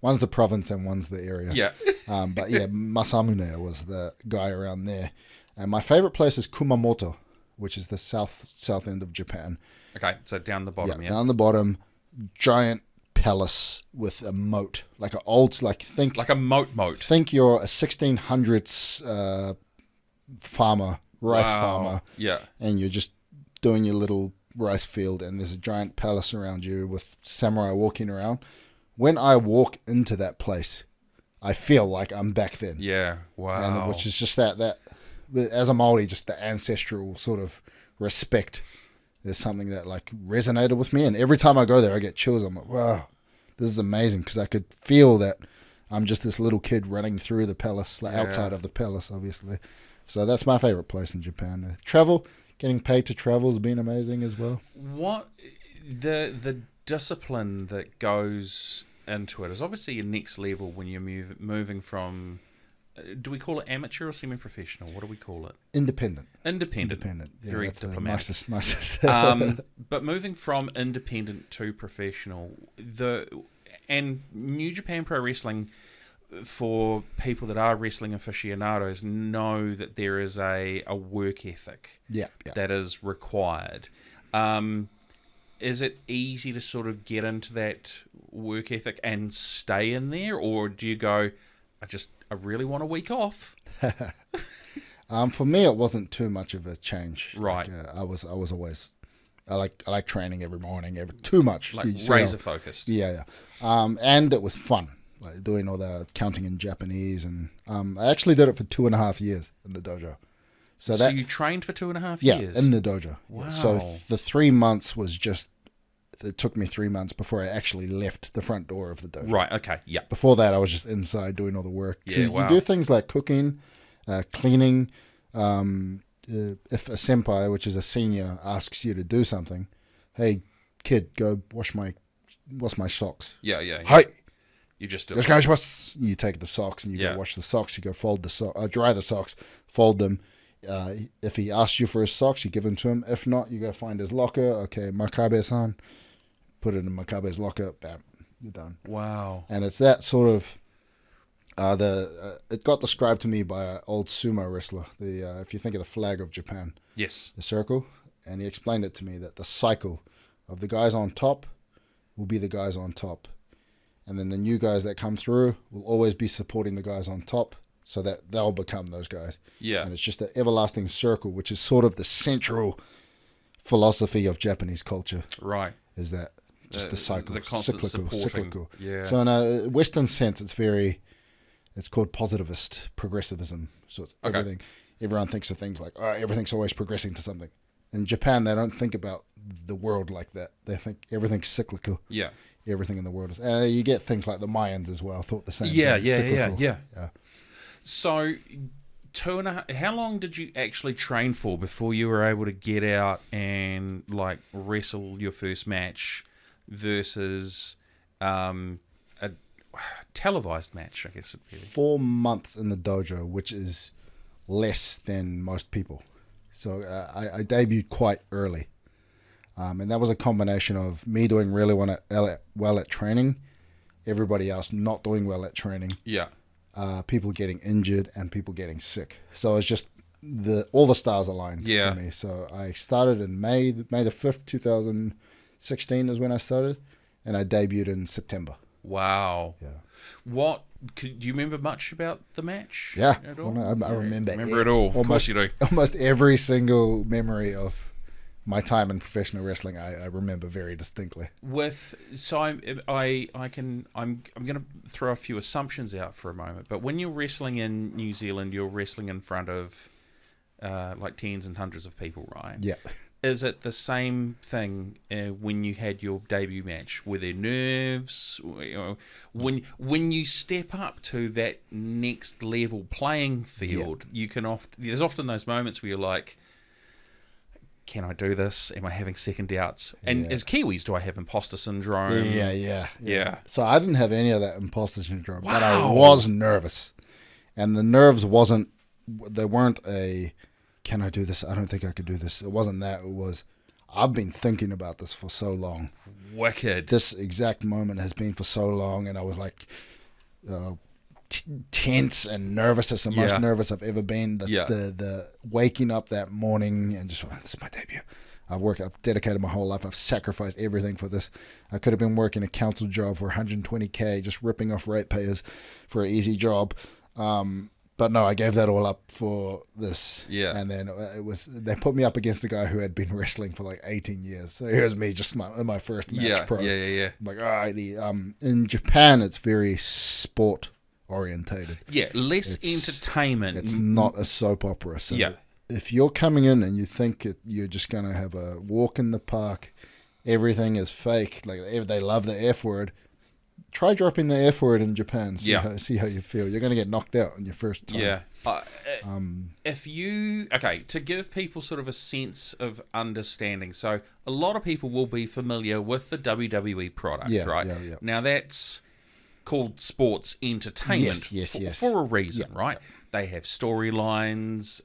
One's the province and one's the area. Yeah. But yeah, Masamune was the guy around there. And my favorite place is Kumamoto, which is the south end of Japan. Okay, so down the bottom, yeah. Down the bottom, giant palace with a moat, like an old, like a moat. Think you're a 1600s farmer, rice farmer. Yeah. And you're just doing your little rice field, and there's a giant palace around you with samurai walking around. When I walk into that place, I feel like I'm back then. Yeah, wow. And which is just that as a Māori, just the ancestral sort of respect is something that like resonated with me. And every time I go there, I get chills. I'm like, wow, this is amazing, because I could feel that I'm just this little kid running through the palace, like outside of the palace, obviously. So that's my favorite place in Japan. Travel, getting paid to travel has been amazing as well. What the discipline that goes into it is obviously your next level when you're moving from, do we call it amateur or semi-professional? What do we call it? Independent. Yeah, very that's diplomatic. The nicest. But moving from independent to professional, and New Japan Pro Wrestling, for people that are wrestling aficionados, know that there is a work ethic that is required. Is it easy to sort of get into that work ethic and stay in there, or do you go, I really want a week off? For me, it wasn't too much of a change. Right. Like, I was always, I like training every morning, too much. Like razor focused. Yeah. And it was fun, like doing all the counting in Japanese, and I actually did it for 2.5 years in the dojo. So you trained for 2.5 Yeah, years? in the dojo. Wow. So the 3 months was just, it took me 3 months before I actually left the front door of the dojo. Right, okay, yeah. Before that, I was just inside doing all the work. Yeah, wow. You do things like cooking, cleaning. If a senpai, which is a senior, asks you to do something, hey, kid, go wash my socks. Yeah. Hi. You just do it. You take the socks and you go wash the socks. You go fold dry the socks, fold them. If he asks you for his socks, you give them to him. If not, you go find his locker. Okay, Makabe-san, put it in Makabe's locker. Bam, you're done. Wow. And it's that sort of it got described to me by an old sumo wrestler. If you think of the flag of Japan, yes, the circle, and he explained it to me that the cycle of the guys on top will be the guys on top, and then the new guys that come through will always be supporting the guys on top, so that they'll become those guys. Yeah. And it's just an everlasting circle, which is sort of the central philosophy of Japanese culture. Right. Is that just the cycle, the constant cyclical. Yeah. So in a Western sense, it's called positivist progressivism. So it's everything. Okay. Everyone thinks of things like, everything's always progressing to something. In Japan, they don't think about the world like that. They think everything's cyclical. Yeah. Everything in the world is. You get things like the Mayans as well. Thought the same thing. Yeah. So, how long did you actually train for before you were able to get out and like wrestle your first match versus a televised match, I guess? 4 months in the dojo, which is less than most people. So I debuted quite early. And that was a combination of me doing really well at training, everybody else not doing well at training. Yeah. People getting injured and people getting sick. So it's just all the stars aligned for me. So I started in May the 5th, 2016 is when I started, and I debuted in September. Wow. Yeah. Do you remember much about the match? Yeah. At all? Well, no, I remember it all. Of course you do. Almost every single memory of my time in professional wrestling, I remember very distinctly. I'm going to throw a few assumptions out for a moment. But when you're wrestling in New Zealand, you're wrestling in front of like tens and hundreds of people, right? Yeah. Is it the same thing when you had your debut match? Were there nerves? When you step up to that next level playing field, you can there's often those moments where you're like, can I do this? Am I having second doubts? And as Kiwis, do I have imposter syndrome? Yeah. So I didn't have any of that imposter syndrome, Wow. but I was nervous. And the nerves they weren't can I do this? I don't think I could do this. It wasn't that. It was, I've been thinking about this for so long. Wicked. This exact moment has been for so long, and I was like tense and nervous. It's the most nervous I've ever been. The waking up that morning and just, this is my debut. I've dedicated my whole life. I've sacrificed everything for this. I could have been working a council job for 120K, just ripping off ratepayers for an easy job. But no, I gave that all up for this. Yeah. And then they put me up against the guy who had been wrestling for like 18 years. So here's me, just my first match pro. Yeah. I'm like, alrighty. In Japan, it's very sport orientated. Yeah, less entertainment. It's not a soap opera. So if you're coming in and you think you're just going to have a walk in the park, everything is fake, like they love the F word, try dropping the F word in Japan. See how you feel. You're going to get knocked out on your first time. Yeah. To give people sort of a sense of understanding, so a lot of people will be familiar with the WWE product, right? Yeah. Now that's called sports entertainment for a reason, right? They have storylines,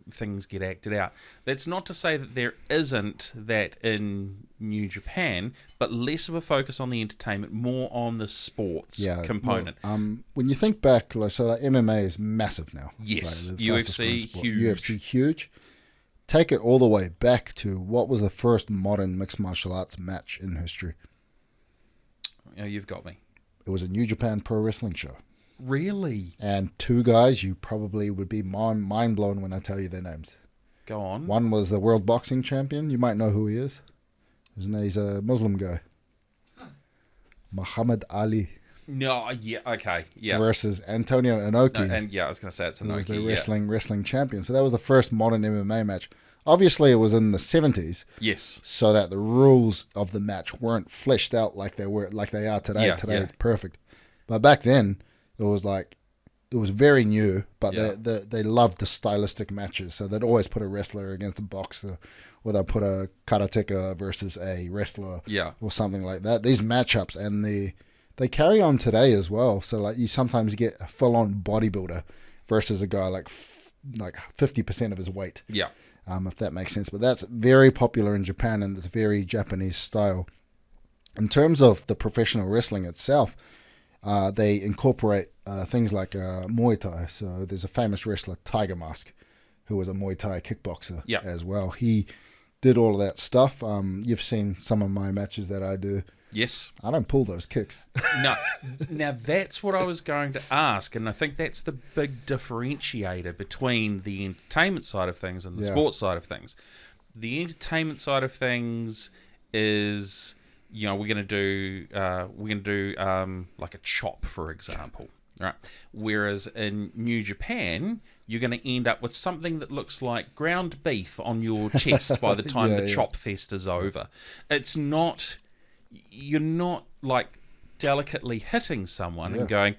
things get acted out. That's not to say that there isn't that in New Japan, but less of a focus on the entertainment, more on the sports component. When you think back, like MMA is massive now. Yes, like UFC huge. UFC huge. Take it all the way back to what was the first modern mixed martial arts match in history? Oh, you've got me. It was a New Japan Pro Wrestling show. Really? And two guys, you probably would be mind blown when I tell you their names. Go on. One was the world boxing champion. You might know who he is. He's a Muslim guy. Muhammad Ali. No, yeah, okay, yeah. Versus Antonio Inoki. No, and I was going to say it's Inoki. Who was the wrestling champion. So that was the first modern MMA match. Obviously, it was in the 70s. Yes. So that the rules of the match weren't fleshed out like they are today. Yeah, today it's perfect. But back then, it was very new, but they loved the stylistic matches. So they'd always put a wrestler against a boxer, or they'd put a karateka versus a wrestler, or something like that. These matchups, and they carry on today as well. So like you sometimes get a full-on bodybuilder versus a guy like 50% of his weight. Yeah. If that makes sense. But that's very popular in Japan, and it's very Japanese style. In terms of the professional wrestling itself, they incorporate things like Muay Thai. So there's a famous wrestler, Tiger Mask, who was a Muay Thai kickboxer as well. He did all of that stuff. You've seen some of my matches that I do. Yes. I don't pull those kicks. No. Now, that's what I was going to ask, and I think that's the big differentiator between the entertainment side of things and the sports side of things. The entertainment side of things is, we're going to do like a chop, for example, right? Whereas in New Japan, you're going to end up with something that looks like ground beef on your chest by the time the chop fest is over. It's not... You're not like delicately hitting someone and going,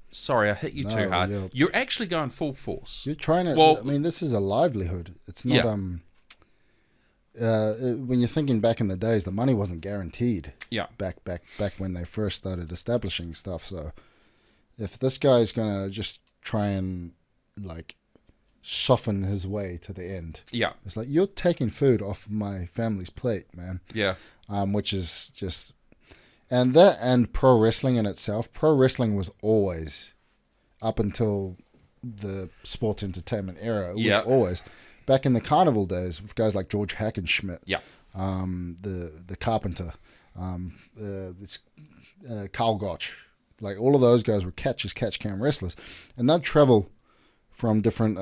sorry, I hit you too hard. Yeah. You're actually going full force. You're trying to, this is a livelihood. It's not, when you're thinking back in the days, the money wasn't guaranteed. Yeah. Back when they first started establishing stuff. So if this guy's going to just try and like soften his way to the end. Yeah. It's like, you're taking food off my family's plate, man. Yeah. Which is just, and pro wrestling in itself. Pro wrestling was always, up until the sports entertainment era, it was always, back in the carnival days, with guys like George Hackenschmidt, the Carpenter, Carl Gotch, like all of those guys were catch can wrestlers, and they'd travel from different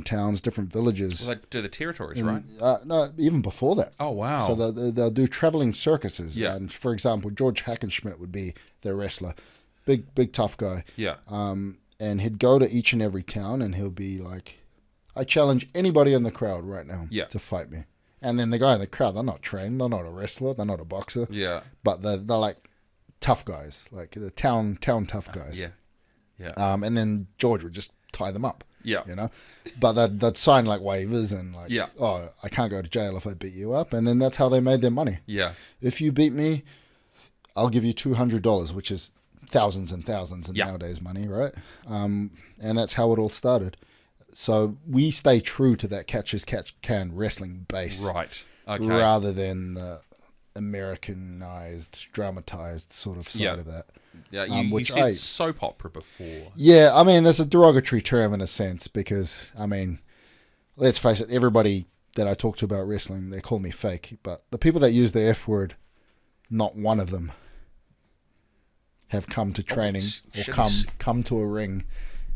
towns, different villages. Well, they do the territories, right? No, even before that. Oh, wow. So they'll do traveling circuses. Yeah. And for example, George Hackenschmidt would be their wrestler. Big tough guy. Yeah. And he'd go to each and every town, and he'll be like, I challenge anybody in the crowd right now Yeah. to fight me. And then the guy in the crowd, they're not trained, they're not a wrestler, they're not a boxer. Yeah. But they're like tough guys, like the town tough guys. Yeah. Yeah. And then George would just tie them up. Yeah. You know? But they'd sign like waivers and like, Yeah. oh, I can't go to jail if I beat you up. And then that's how they made their money. Yeah. If you beat me, I'll give you $200, which is thousands and thousands in nowadays money, right? And that's how it all started. So we stay true to that catch-as-catch-can wrestling base. Right. Okay. Rather than the Americanized, dramatized sort of side of that. Yeah, you said soap opera before. Yeah, I mean, there's a derogatory term in a sense because, I mean, let's face it, everybody that I talk to about wrestling, they call me fake. But the people that use the F word, not one of them have come to training or come to a ring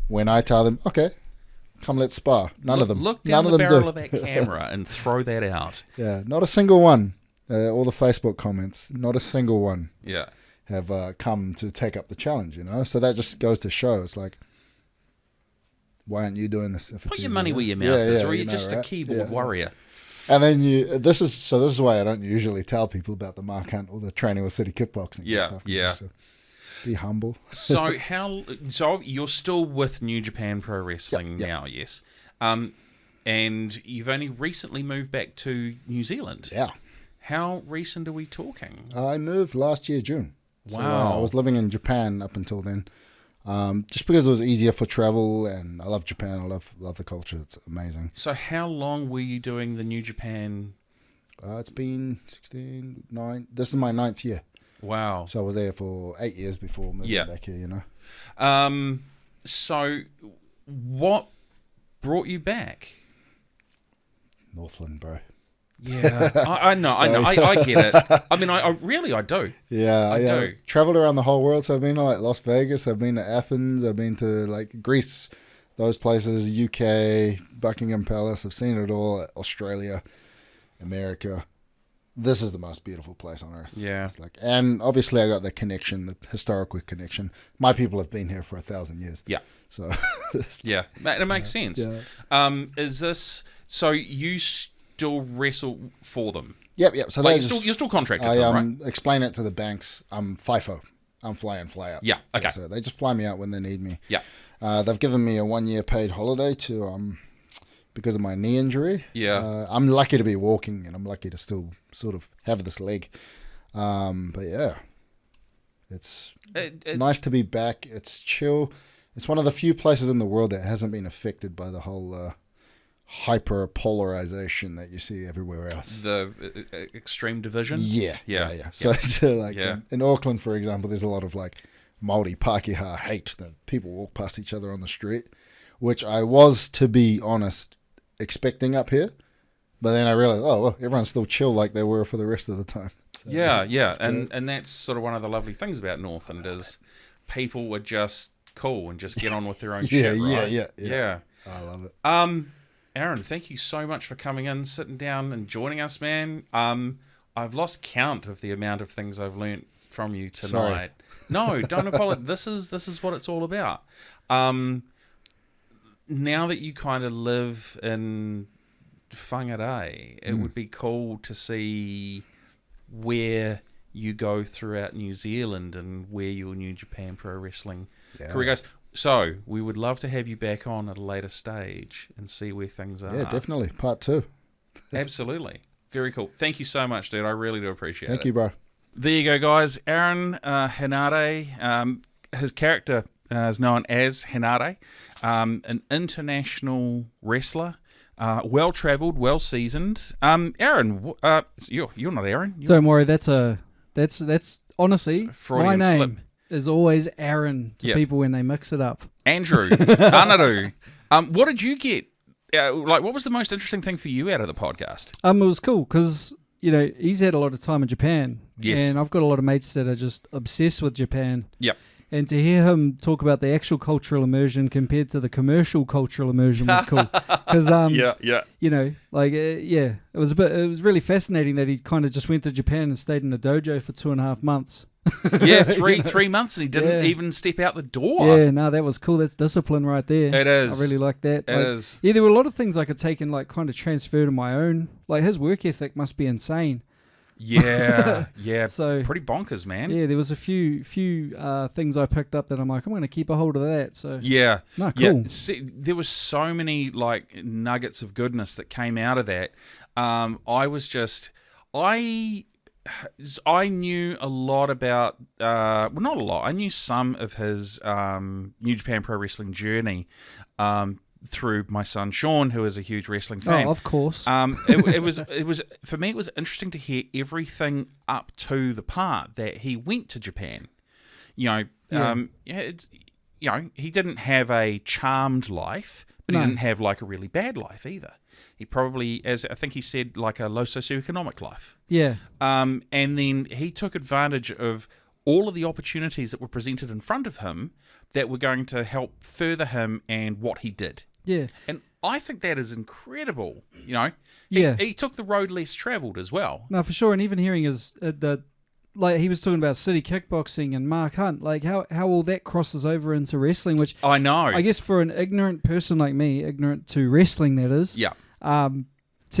when I tell them, okay, come let's spar. None of them. Look down the barrel of that camera and throw that out. Yeah, not a single one. All the Facebook comments, not a single one. Yeah. Have come to take up the challenge, you know? So that just goes to show, it's like, why aren't you doing this? If it's Put your easy, money where your mouth is, or you're just a keyboard warrior. And then this is why I don't usually tell people about the Mark Hunt or the training with City Kickboxing. Yeah, and stuff, yeah. So be humble. So you're still with New Japan Pro Wrestling now, yes? And you've only recently moved back to New Zealand. Yeah. How recent are we talking? I moved last year, June. Wow. So, I was living in Japan up until then. Just because it was easier for travel, and I love Japan. I love the culture. It's amazing. So how long were you doing the New Japan? It's been 9. This is my 9th year. Wow. So I was there for 8 years before moving back here, you know. So what brought you back? Northland, bro. Yeah, I know. I get it. I mean, I really do. Yeah, I do. Traveled around the whole world. So I've been to like Las Vegas. I've been to Athens. I've been to like Greece, those places, UK, Buckingham Palace. I've seen it all. Australia, America. This is the most beautiful place on earth. Yeah. It's like, and obviously I got the connection, the historical connection. My people have been here for 1,000 years. Yeah. So. Yeah, it makes sense. Yeah. Is this so? You still wrestle for them? Yep. So like you're still contracted to them, right? Explain it to the banks. I'm FIFO. I'm fly in, fly out. Yeah. Okay. So they just fly me out when they need me. Yeah. They've given me a 1-year paid holiday to because of my knee injury. Yeah. I'm lucky to be walking, and I'm lucky to still sort of have this leg. But yeah, it's nice to be back. It's chill. It's one of the few places in the world that hasn't been affected by the whole hyper polarization that you see everywhere else. The extreme division. Yeah. So like in Auckland, for example, there's a lot of like Māori Pākehā hate that people walk past each other on the street, which I was, to be honest, expecting up here. But then I realized, oh, well, everyone's still chill like they were for the rest of the time. So, yeah. And that's sort of one of the lovely things about Northland is people are just cool and just get on with their own shit, right? Yeah. I love it. Aaron, thank you so much for coming in, sitting down and joining us, man. I've lost count of the amount of things I've learnt from you tonight. Sorry. No, don't apologize. This is what it's all about. Now that you kind of live in Whangarei, it would be cool to see where you go throughout New Zealand and where your New Japan Pro Wrestling career goes. So we would love to have you back on at a later stage and see where things are. Yeah, definitely. Part 2. Absolutely. Very cool. Thank you so much, dude. I really do appreciate it. Thank you, bro. There you go, guys. Aaron Henare, his character is known as Henare, an international wrestler, well-travelled, well-seasoned. Aaron, you're not Aaron. Don't worry, that's honestly, my name slip. Is always Aaron to people when they mix it up. Andrew, Anaru. What did you get? What was the most interesting thing for you out of the podcast? It was cool because, he's had a lot of time in Japan. Yes. And I've got a lot of mates that are just obsessed with Japan. Yep. And to hear him talk about the actual cultural immersion compared to the commercial cultural immersion was cool. Because, you know, like, it was really fascinating that he kind of just went to Japan and stayed in a dojo for 2.5 months. Yeah, three months, and he didn't even step out the door. Yeah, no, that was cool. That's discipline right there. It is. I really like that. It is. Yeah, there were a lot of things I could take and like kind of transfer to my own. Like his work ethic must be insane. Yeah, yeah. So pretty bonkers, man. Yeah, there was a few things I picked up that I'm like, I'm going to keep a hold of that. So yeah, no, cool. Yeah. See, there was so many like nuggets of goodness that came out of that. I knew a lot about, well, not a lot. I knew some of his New Japan Pro Wrestling journey through my son Sean, who is a huge wrestling fan. Oh, of course. It was for me. It was interesting to hear everything up to the part that he went to Japan. You know, he didn't have a charmed life, but he didn't have like a really bad life either. He probably, as I think he said, like a low socioeconomic life. Yeah. And then he took advantage of all of the opportunities that were presented in front of him that were going to help further him and what he did. Yeah. And I think that is incredible, you know. Yeah. He took the road less travelled as well. No, for sure. And even hearing his, like he was talking about city kickboxing and Mark Hunt, like how all that crosses over into wrestling, which I know. I guess for an ignorant person like me, ignorant to wrestling that is. Yeah. To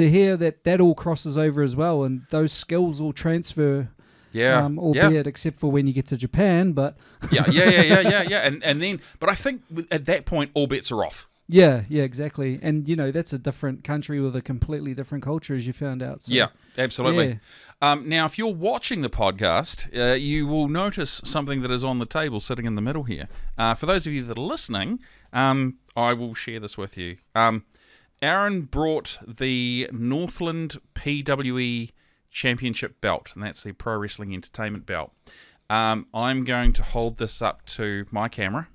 hear that all crosses over as well, and those skills all transfer. Yeah, albeit except for when you get to Japan, but yeah. And then, but I think at that point, all bets are off. Yeah, exactly. And you know, that's a different country with a completely different culture, as you found out. So, yeah, absolutely. Yeah. Now, if you're watching the podcast, you will notice something that is on the table, sitting in the middle here. For those of you that are listening, I will share this with you. Aaron brought the Northland PWE Championship belt, and that's the Pro Wrestling Entertainment belt. I'm going to hold this up to my camera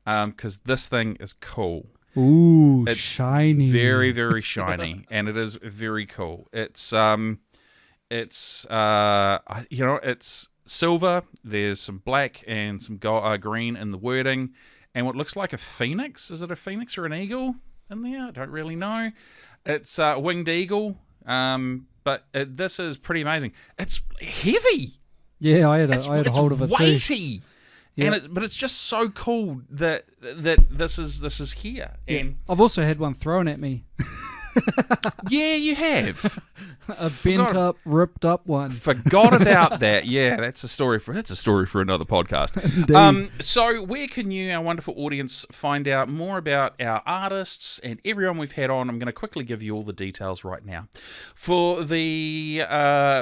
because this thing is cool. Ooh, it's shiny. Very, very shiny, and it is very cool. It's it's silver. There's some black and some green in the wording, and what looks like a phoenix. Is it a phoenix or an eagle in there? I don't really know. It's a winged eagle. But this is pretty amazing. It's heavy. Yeah, I had a hold of it too. It's weighty. Yep. But it's just so cool that this is here. Yeah. And I've also had one thrown at me. Yeah, you have. A bent up, ripped up one. Forgot about that. Yeah, that's a story for another podcast. So where can you, our wonderful audience, find out more about our artists and everyone we've had on? I'm going to quickly give you all the details right now. For the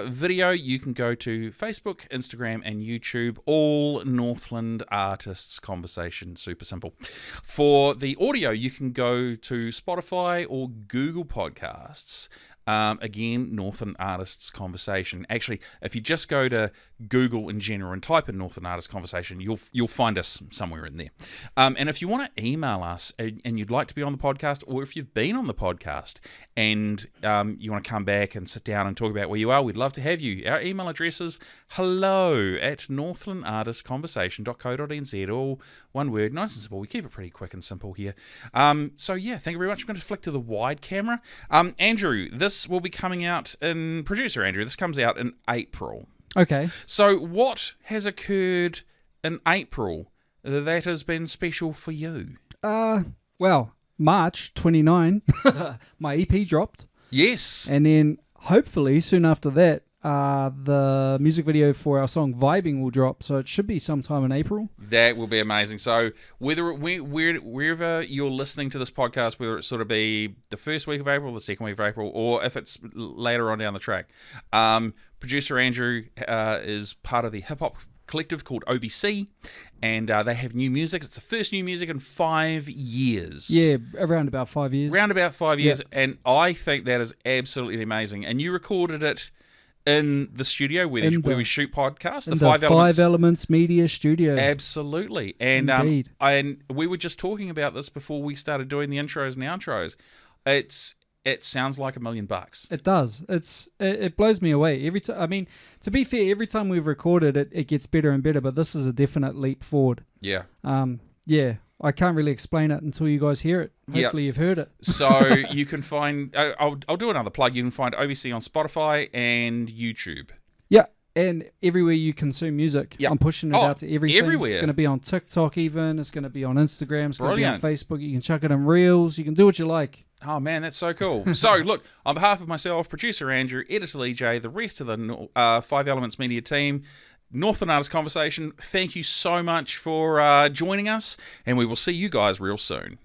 video, you can go to Facebook, Instagram, and YouTube. All Northland Artists Conversation. Super simple. For the audio, you can go to Spotify or Google Podcasts. Again, Northland Artists Conversation. Actually, if you just go to Google in general and type in Northland Artists Conversation, you'll find us somewhere in there. And if you want to email us and you'd like to be on the podcast, or if you've been on the podcast and you want to come back and sit down and talk about where you are, we'd love to have you. Our email address is hello@northlandartistsconversation.co.nz. All one word, nice and simple. We keep it pretty quick and simple here. So yeah, thank you very much. I'm going to flick to the wide camera. Andrew, this will be coming out in, producer Andrew, this comes out in April. Okay. So what has occurred in April that has been special for you? Well, March 29, my EP dropped. Yes. And then hopefully soon after that, the music video for our song Vibing will drop, so it should be sometime in April. That will be amazing. So wherever you're listening to this podcast, whether it sort of be the first week of April, the second week of April, or if it's later on down the track, producer Andrew is part of the hip-hop collective called OBC, and they have new music. It's the first new music in 5 years. Yeah, around about 5 years. Around about 5 years, and I think that is absolutely amazing. And you recorded it in the studio where we shoot podcasts, the Five Elements Media Studio. Absolutely. And Indeed. And we were just talking about this before we started doing the intros and outros. It's it sounds like $1 million. It does. It blows me away every time. I mean, to be fair, every time we've recorded it, it gets better and better. But this is a definite leap forward. Yeah. Yeah. I can't really explain it until you guys hear it. Hopefully you've heard it. So you can find. I'll do another plug. You can find OBC on Spotify and YouTube. Yeah. And everywhere you consume music, I'm pushing it out to everything. Everywhere. It's going to be on TikTok even. It's going to be on Instagram. It's going to be on Facebook. You can chuck it in Reels. You can do what you like. Oh, man, that's so cool. So, look, on behalf of myself, producer Andrew, editor Lee J, the rest of the 5 Elements Media team, Northland Artists Conversation, thank you so much for joining us, and we will see you guys real soon.